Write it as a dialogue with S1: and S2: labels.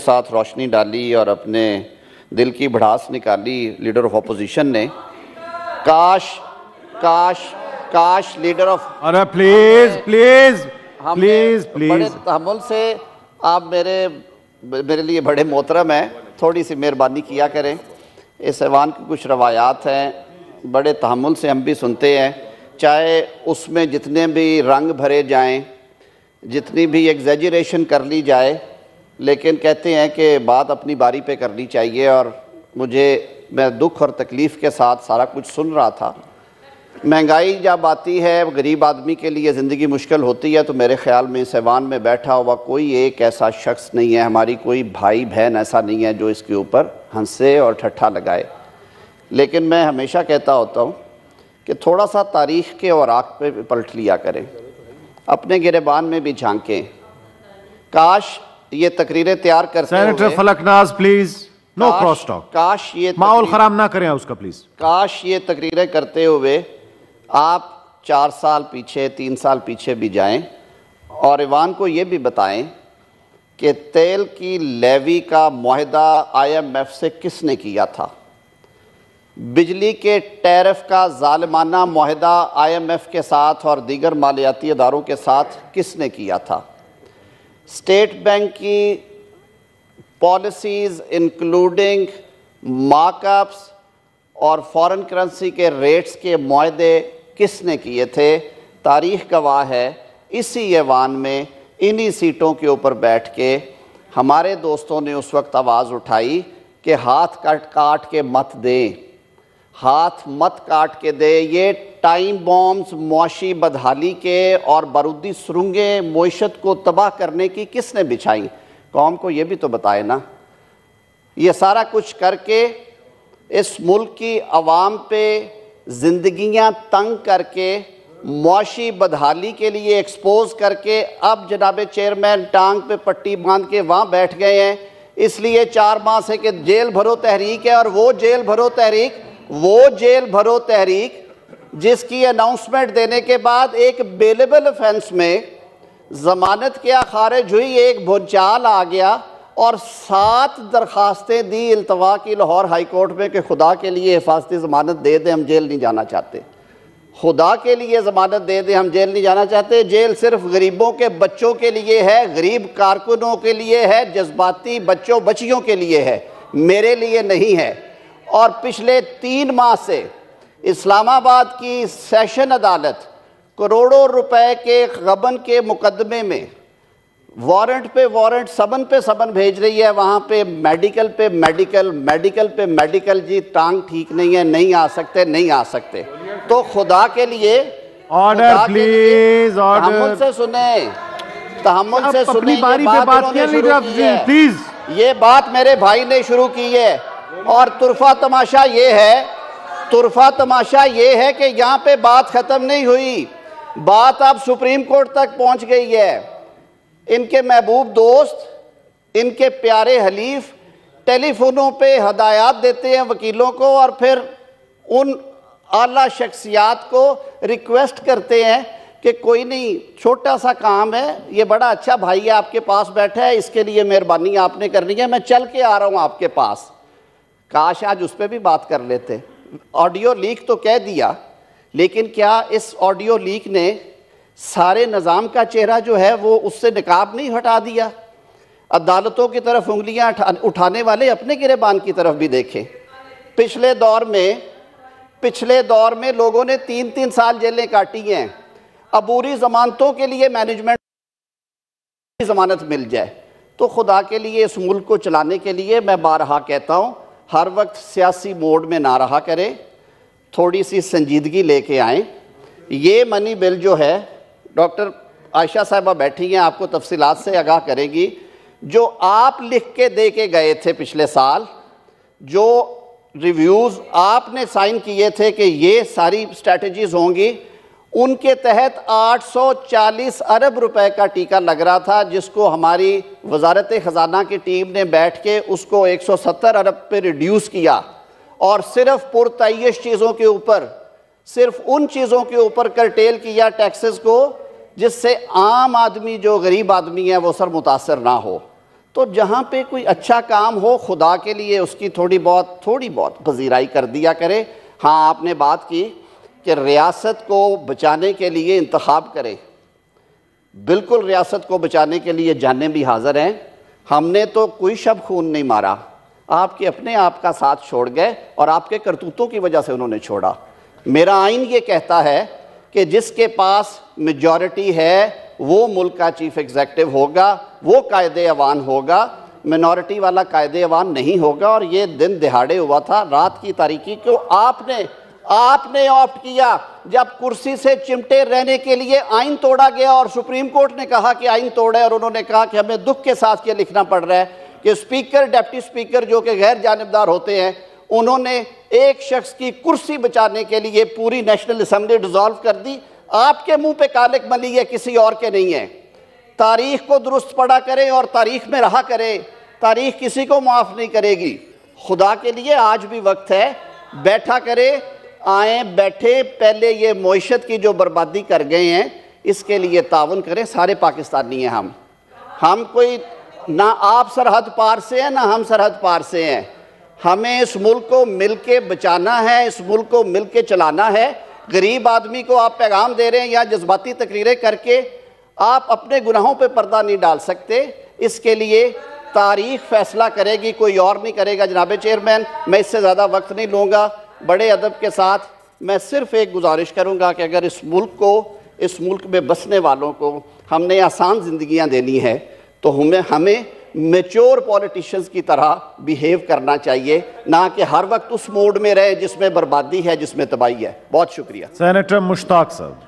S1: साथ रोशनी डाली और अपने दिल की भड़ास निकाली लीडर ऑफ अपोजिशन ने। काश काश काश लीडर ऑफ,
S2: अरे प्लीज प्लीज प्लीज
S1: बड़े
S2: प्लीज
S1: तहम्मुल से आप मेरे लिए बड़े मोहतरम हैं, थोड़ी सी मेहरबानी किया करें। इस ऐवान की कुछ रवायात हैं, बड़े तहम्मुल से हम भी सुनते हैं, चाहे उसमें जितने भी रंग भरे जाएं, जितनी भी एग्जैजरेशन कर ली जाए, लेकिन कहते हैं कि बात अपनी बारी पे करनी चाहिए। और मैं दुख और तकलीफ़ के साथ सारा कुछ सुन रहा था। महंगाई जब आती है, गरीब आदमी के लिए ज़िंदगी मुश्किल होती है, तो मेरे ख़्याल में इस ऐवान में बैठा हुआ कोई एक ऐसा शख्स नहीं है, हमारी कोई भाई बहन ऐसा नहीं है जो इसके ऊपर हंसे और ठट्ठा लगाए। लेकिन मैं हमेशा कहता होता हूँ कि थोड़ा सा तारीख़ के औराक पे पलट लिया करें, अपने गिरेबान में भी झांकें। काश ये तकरीरें तैयार करते हुए,
S2: senator Falaknaz please no cross talk,
S1: काश ये
S2: माहौल खराब ना करें उसका प्लीज।
S1: काश ये तकरीरें करते हुए आप 4 साल पीछे 3 साल पीछे भी जाएं और ईवान को ये भी बताएं कि तेल की लेवी का मुआहदा IMF से किसने किया था, बिजली के टैरिफ का जालिमाना मुआहदा IMF के साथ और दीगर मालियाती इदारों के साथ किसने किया था, स्टेट बैंक की पॉलिसीज़ इंक्लूडिंग मार्कअप्स और फॉरेन करेंसी के रेट्स के मुआहदे किसने किए थे। तारीख़ गवाह है, इसी ऐवान में इन्हीं सीटों के ऊपर बैठ के हमारे दोस्तों ने उस वक्त आवाज़ उठाई कि हाथ काट के मत दें, हाथ मत काट के दे। ये टाइम बॉम्ब्स मुआशी बदहाली के और बारूदी सुरंगें मईशत को तबाह करने की किसने बिछाई, कौम को ये भी तो बताए ना। ये सारा कुछ करके इस मुल्क की आवाम पे ज़िंदगियां तंग करके, मुआशी बदहाली के लिए एक्सपोज करके, अब जनाब चेयरमैन टांग पे पट्टी बांध के वहाँ बैठ गए हैं। इसलिए 4 माह से कि जेल भरो तहरीक है, और वो जेल भरो तहरीक जिसकी अनाउंसमेंट देने के बाद एक बेलेबल ऑफेंस में ज़मानत क्या खारिज हुई, एक भूचाल आ गया और 7 दरखास्तें दी इल्तवा की लाहौर हाई कोर्ट में कि खुदा के लिए हिफाजती ज़मानत दे दें, हम जेल नहीं जाना चाहते। खुदा के लिए ज़मानत दे दें, हम जेल नहीं जाना चाहते। जेल सिर्फ गरीबों के बच्चों के लिए है, गरीब कारकुनों के लिए है, जज्बाती बच्चों बच्चियों के लिए है, मेरे लिए नहीं है। और पिछले 3 माह से इस्लामाबाद की सेशन अदालत करोड़ों रुपए के गबन के मुकदमे में वारंट पे वारंट, सबन पे सबन भेज रही है। वहाँ पे मेडिकल पे मेडिकल जी, टांग ठीक नहीं है, नहीं आ सकते। तो खुदा के लिए
S2: ऑर्डर प्लीज,
S1: तहम्मुल से सुने,
S2: बारी पे बात प्लीज।
S1: ये बात मेरे भाई ने शुरू की है। और तुरफा तमाशा ये है कि यहाँ पे बात खत्म नहीं हुई, बात अब सुप्रीम कोर्ट तक पहुँच गई है। इनके महबूब दोस्त, इनके प्यारे हलीफ टेलीफोनों पे हदायत देते हैं वकीलों को, और फिर उन आला शख्सियात को रिक्वेस्ट करते हैं कि कोई नहीं, छोटा सा काम है, ये बड़ा अच्छा भाई है आपके पास बैठा है, इसके लिए मेहरबानी आपने करनी है, मैं चल के आ रहा हूँ आपके पास। काश आज उस पर भी बात कर लेते। ऑडियो लीक तो कह दिया, लेकिन क्या इस ऑडियो लीक ने सारे निज़ाम का चेहरा जो है वो उससे निकाब नहीं हटा दिया? अदालतों की तरफ उंगलियां उठाने वाले अपने गिरेबान की तरफ भी देखें। पिछले दौर में लोगों ने 3-3 साल जेलें काटी हैं। अबूरी ज़मानतों के लिए मैनेजमेंट ज़मानत मिल जाए तो खुदा के लिए इस मुल्क को चलाने के लिए मैं बारहा कहता हूँ, हर वक्त सियासी मोड में ना रहा करें, थोड़ी सी संजीदगी लेके आएँ। ये मनी बिल जो है, डॉक्टर आयशा साहिबा बैठी हैं, आपको तफसीलात से आगाह करेगी, जो आप लिख के दे के गए थे पिछले साल, जो रिव्यूज़ आपने साइन किए थे कि ये सारी स्ट्रैटेजीज़ होंगी, उनके तहत 840 अरब रुपए का टीका लग रहा था, जिसको हमारी वजारत ख़जाना की टीम ने बैठ के उसको 170 अरब पे रिड्यूस किया, और सिर्फ पुरतय्यश चीज़ों के ऊपर, सिर्फ उन चीज़ों के ऊपर करटेल किया टैक्सेस को जिससे आम आदमी, जो गरीब आदमी है, वो सर मुतासर ना हो। तो जहाँ पे कोई अच्छा काम हो खुदा के लिए उसकी थोड़ी बहुत पजीराई कर दिया करे। हाँ, आपने बात की कि रियासत को बचाने के लिए इंतखाब करें, बिल्कुल रियासत को बचाने के लिए जानें भी हाजिर हैं। हमने तो कोई शब खून नहीं मारा, आपके अपने आप का साथ छोड़ गए और आपके करतूतों की वजह से उन्होंने छोड़ा। मेरा आइन ये कहता है कि जिसके पास मेजॉरिटी है वो मुल्क का चीफ एग्जेक्टिव होगा, वो कायदे अवान होगा, मिनॉरिटी वाला कायदे अवान नहीं होगा। और ये दिन दिहाड़े हुआ था, रात की तारीकी को आपने ऑप्ट किया। जब कुर्सी से चिमटे रहने के लिए आइन तोड़ा गया और सुप्रीम कोर्ट ने कहा कि आइन तोड़ा है, और उन्होंने कहा कि हमें दुख के साथ ये लिखना पड़ रहा है कि स्पीकर, डिप्टी स्पीकर जो कि गैर जानिबदार होते हैं, उन्होंने एक शख्स की कुर्सी बचाने के लिए पूरी नेशनल असम्बली डिसॉल्व कर दी। आपके मुंह पे कालिक मली है, किसी और के नहीं है। तारीख को दुरुस्त पढ़ा करें और तारीख में रहा करें, तारीख किसी को माफ़ नहीं करेगी। खुदा के लिए आज भी वक्त है, बैठा करें, आए बैठे, पहले ये मईशत की जो बर्बादी कर गए हैं इसके लिए ताउन करें। सारे पाकिस्तानी हैं हम कोई ना आप सरहद पार से हैं ना हम सरहद पार से हैं। हमें इस मुल्क को मिल के बचाना है, इस मुल्क को मिल के चलाना है। गरीब आदमी को आप पैगाम दे रहे हैं या जज्बाती तकरीरें करके आप अपने गुनाहों पे पर्दा नहीं डाल सकते। इसके लिए तारीख फैसला करेगी, कोई और नहीं करेगा। जनाब चेयरमैन, मैं इससे ज़्यादा वक्त नहीं लूँगा। बड़े अदब के साथ मैं सिर्फ़ एक गुजारिश करूँगा कि अगर इस मुल्क में बसने वालों को हमने आसान ज़िंदगियाँ देनी है तो हमें मैच्योर पॉलिटिशियंस की तरह बिहेव करना चाहिए, ना कि हर वक्त उस मोड में रहे जिसमें बर्बादी है, जिसमें तबाही है। बहुत शुक्रिया।
S2: सेनेटर मुश्ताक साहब।